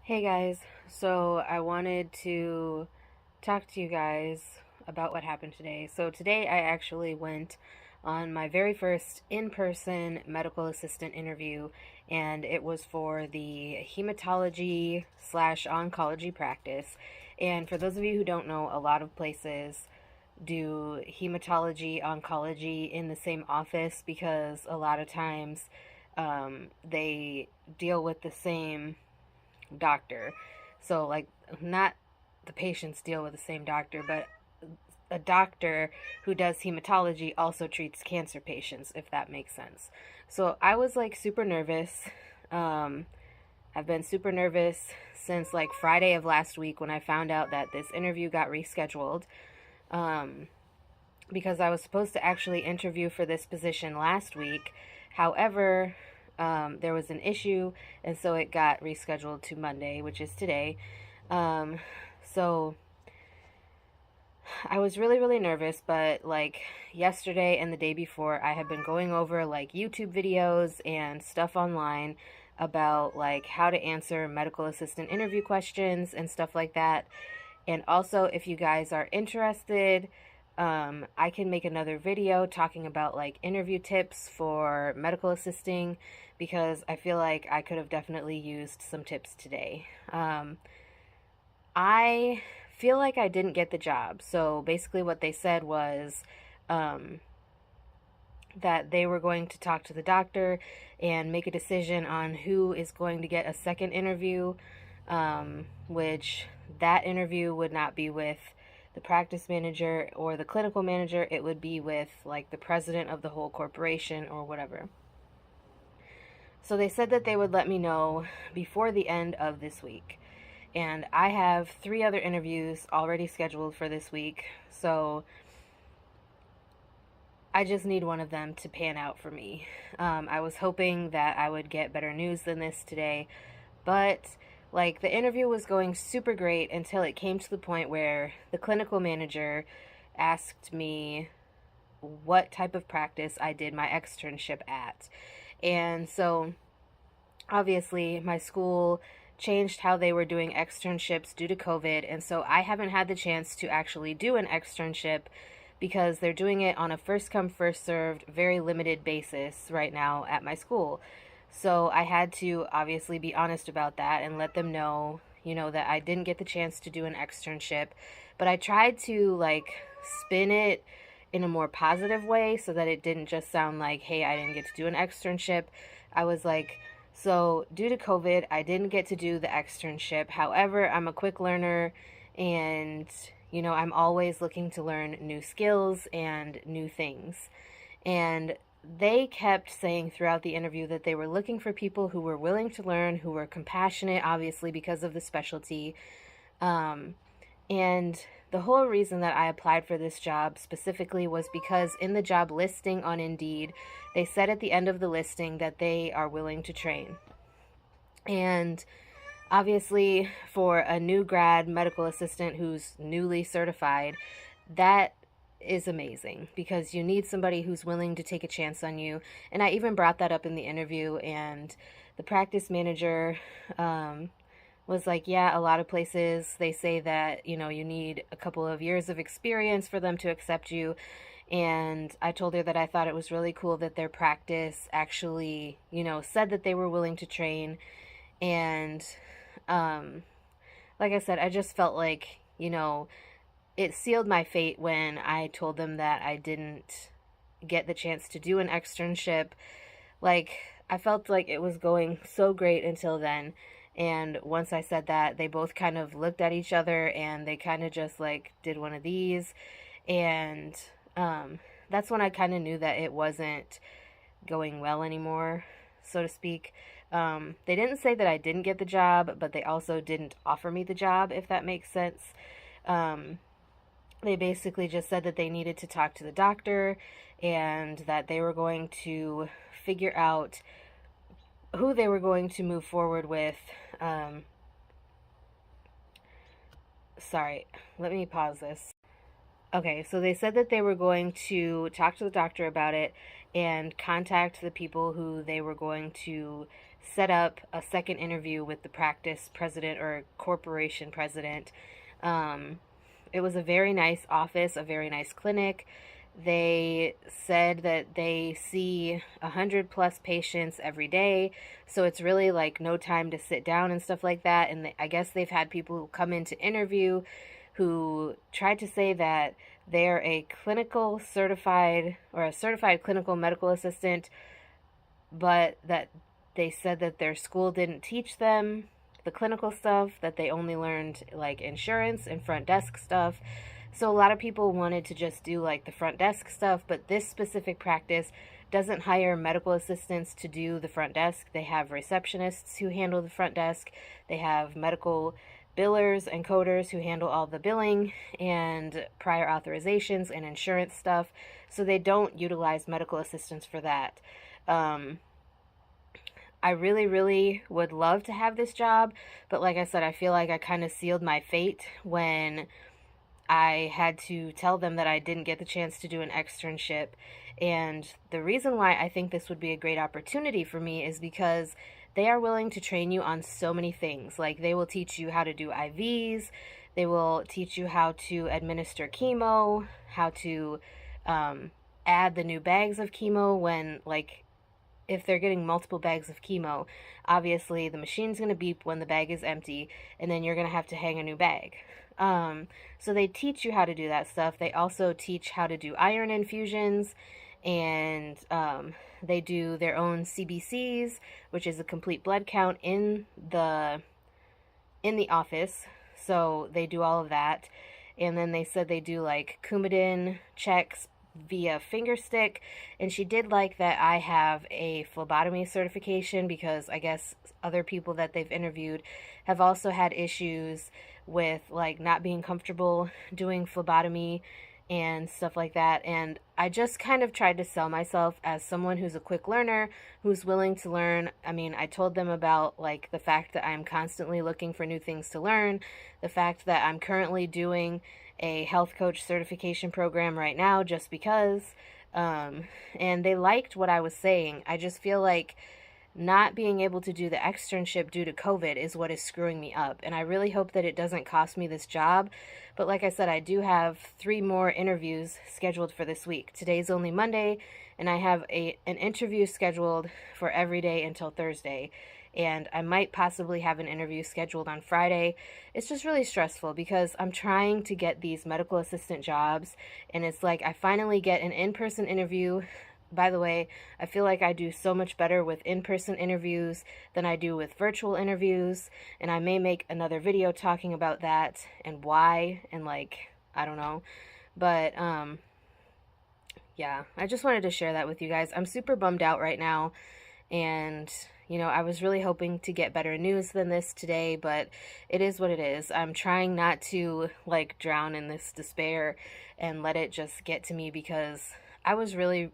Hey guys, so I wanted to talk to you guys about what happened today. So today I actually went on my very first in-person medical assistant interview, and it was for the hematology slash oncology practice. And for those of you who don't know, a lot of places do hematology, oncology in the same office because a lot of times they deal with the same doctor. So, like, not the patients deal with the same doctor, but a doctor who does hematology also treats cancer patients, if that makes sense. So, I was like super nervous. Um, I've been super nervous since like Friday of last week when I found out that this interview got rescheduled. Um, because I was supposed to actually interview for this position last week. However, there was an issue, and so it got rescheduled to Monday, which is today. Um, so I was really, really nervous, but like yesterday and the day before, I had been going over like YouTube videos and stuff online about like how to answer medical assistant interview questions and stuff like that. And also, if you guys are interested, I can make another video talking about like interview tips for medical assisting because I feel like I could have definitely used some tips today. I feel like I didn't get the job. So basically, what they said was um, that they were going to talk to the doctor and make a decision on who is going to get a second interview, which that interview would not be with the practice manager or the clinical manager. It would be with like the president of the whole corporation or whatever. So they said that they would let me know before the end of this week. And I have 3 other interviews already scheduled for this week. So I just need one of them to pan out for me. I was hoping that I would get better news than this today, but like the interview was going super great until it came to the point where the clinical manager asked me what type of practice I did my externship at. And so obviously my school changed how they were doing externships due to COVID, and so I haven't had the chance to actually do an externship because they're doing it on a first come first served very limited basis right now at my school. So I had to obviously be honest about that and let them know, that I didn't get the chance to do an externship, but I tried to like spin it in a more positive way so that it didn't just sound like, hey, I didn't get to do an externship. I was like, so, due to COVID, I didn't get to do the externship. However, I'm a quick learner and, I'm always looking to learn new skills and new things. And they kept saying throughout the interview that they were looking for people who were willing to learn, who were compassionate, obviously, because of the specialty. Um, and the whole reason that I applied for this job specifically was because in the job listing on Indeed, they said at the end of the listing that they are willing to train. And obviously, for a new grad medical assistant who's newly certified, that is amazing because you need somebody who's willing to take a chance on you. And I even brought that up in the interview, and the practice manager was like, yeah, a lot of places they say that, you need a couple of years of experience for them to accept you. And I told her that I thought it was really cool that their practice actually, said that they were willing to train. And um, like I said, I just felt like, it sealed my fate when I told them that I didn't get the chance to do an externship. Like, I felt like it was going so great until then. And once I said that, they both kind of looked at each other and they kind of just like did one of these. And that's when I kind of knew that it wasn't going well anymore, so to speak. They didn't say that I didn't get the job, but they also didn't offer me the job, if that makes sense. Um, they basically just said that they needed to talk to the doctor and that they were going to figure out who they were going to move forward with. Um, Sorry, let me pause this. Okay, so they said that they were going to talk to the doctor about it and contact the people who they were going to set up a second interview with the practice president or corporation president. It was a very nice office, a very nice clinic. They said that they see 100+ patients every day, so it's really like no time to sit down and stuff like that. And I guess they've had people who come in to interview who tried to say that they're a clinical certified or a certified clinical medical assistant, but that they said that their school didn't teach them the clinical stuff, that they only learned like insurance and front desk stuff. So a lot of people wanted to just do like the front desk stuff, but this specific practice doesn't hire medical assistants to do the front desk. They have receptionists who handle the front desk. They have medical billers and coders who handle all the billing and prior authorizations and insurance stuff. So they don't utilize medical assistants for that. I really, really would love to have this job, but like I said, I feel like I kind of sealed my fate when I had to tell them that I didn't get the chance to do an externship. And the reason why I think this would be a great opportunity for me is because they are willing to train you on so many things. Like they will teach you how to do IVs, they will teach you how to administer chemo, how to add the new bags of chemo when, like, if they're getting multiple bags of chemo, obviously the machine's going to beep when the bag is empty, and then you're going to have to hang a new bag. So they teach you how to do that stuff. They also teach how to do iron infusions, and they do their own CBCs, which is a complete blood count in the office. So they do all of that. And then they said they do like Coumadin checks via finger stick, and she did like that I have a phlebotomy certification, because I guess other people that they've interviewed have also had issues with like not being comfortable doing phlebotomy and stuff like that. And I just kind of tried to sell myself as someone who's a quick learner, who's willing to learn. I mean, I told them about like the fact that I'm constantly looking for new things to learn, the fact that I'm currently doing a health coach certification program right now just because, and they liked what I was saying. I just feel like not being able to do the externship due to COVID is what is screwing me up, and I really hope that it doesn't cost me this job. But like I said, I do have 3 more interviews scheduled for this week. Today's only Monday, and I have an interview scheduled for every day until Thursday. And I might possibly have an interview scheduled on Friday. It's just really stressful because I'm trying to get these medical assistant jobs, and it's like I finally get an in-person interview. By the way, I feel like I do so much better with in-person interviews than I do with virtual interviews, and I may make another video talking about that and why, and like, I don't know. But yeah, I just wanted to share that with you guys. I'm super bummed out right now, and you know, I was really hoping to get better news than this today, but it is what it is. I'm trying not to like drown in this despair and let it just get to me, because I was really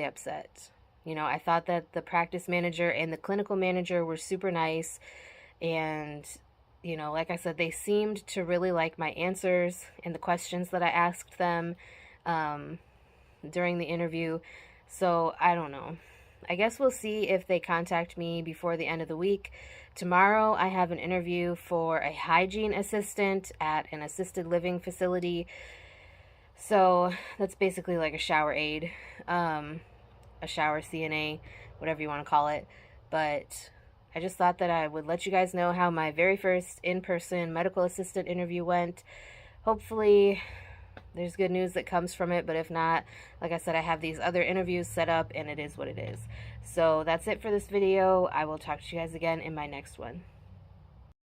upset. You know, I thought that the practice manager and the clinical manager were super nice, and you know, like I said, they seemed to really like my answers and the questions that I asked them during the interview. So I don't know. I guess we'll see if they contact me before the end of the week. Tomorrow I have an interview for a hygiene assistant at an assisted living facility. So that's basically like a shower aide, a shower CNA, whatever you want to call it. But I just thought that I would let you guys know how my very first in-person medical assistant interview went. Hopefully there's good news that comes from it, but if not, like I said, I have these other interviews set up, and it is what it is. So that's it for this video. I will talk to you guys again in my next one.